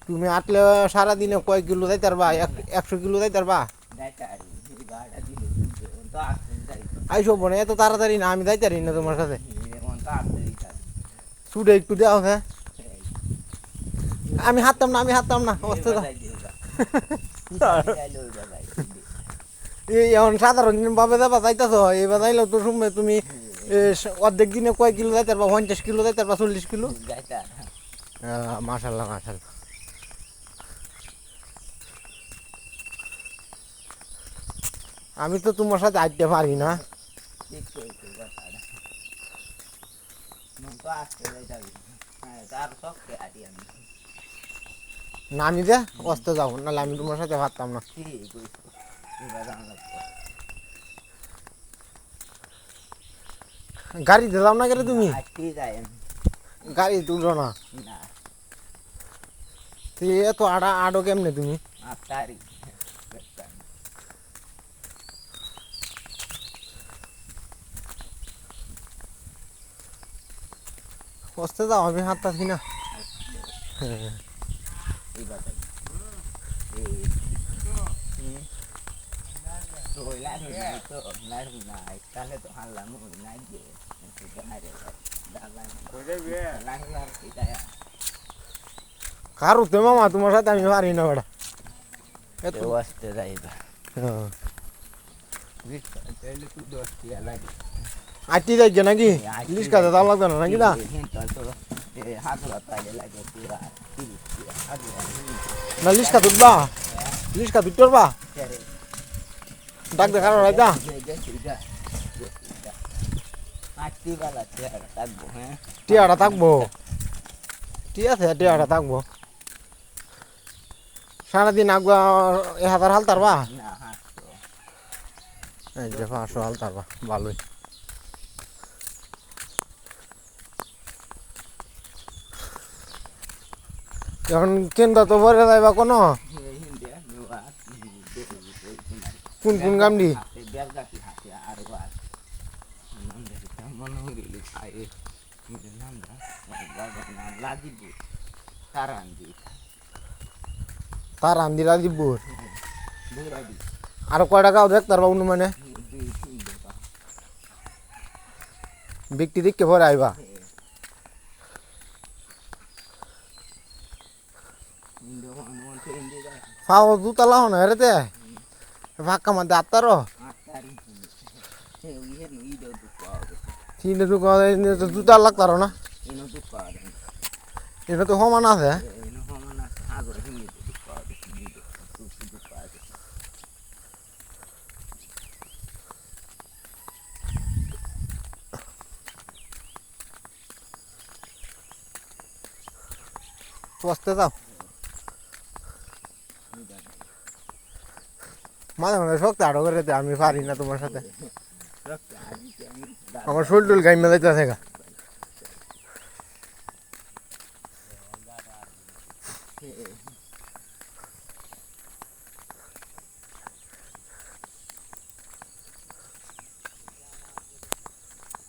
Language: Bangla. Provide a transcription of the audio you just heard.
তুমি আটলে সারাদিনে কয় কিলো যাইতে পারবা 100 কিলো যাইতে পারবা আইসো বোনে এত তাড়াতাড়ি না আমি যাইতে পারি না তোমার সাথে ছুটে একটু দেওয়া হ্যাঁ আমি হাঁটতাম না অবস্থা এই এখন সাধারণ ভাবে যাবা যাইতেছ এবার যাইলেও তো শুনবে তুমি অর্ধেক দিনে কয় কিলো যাইতে পারবা 50 কিলো যাইতে পারবা 40 কিলো মাশাল্লাহ মাশাল্লাহ আমি তো তোমার সাথে আইতে পারি না নামি দে কষ্ট যাও নাহলে আমি তোমার সাথে পারতাম না গাড়িতে যাও না গেলে তুমি গাড়ি তুলো না এত আডো কেমনে তুমি কষ্টে যাও আমি হাঁটতাছি না কারুতে মামা তোমার সাথে আমি পারি না বেটা এত আসতে যাইবা আইটি যাইছে নাকি লিস্কাতে দাম লাগবে না নাকি না না লিস্কা তুলবা লিস্কা তুলবা ডাক দেখার রাইতা টিয়াটা থাকবো ঠিক আছে টিয়াটা থাকবো সারাদিন আগুয়া 1000 হাল তারবা এই যে 500 হাল তারবা ভালোই এখন কেন্দ্র তো ভরে যাইবা কোনো কোন গামডি তার আন্দি রাজীবপুর আর কয়টা গাও দেখ তার বাবু মানে ব্যক্তি দিককে ভরে আইবা পাও জুতা লাও না রে ফাঁকা মধ্যে আত্মারো জুতা লাগতারো না এটা তো সমান আছে বসতে যাও মাঝে মাঝে শক্ত আরো করে আমি পারি না তোমার সাথে আমার শোল টোল গাইমে যাইতেছে গা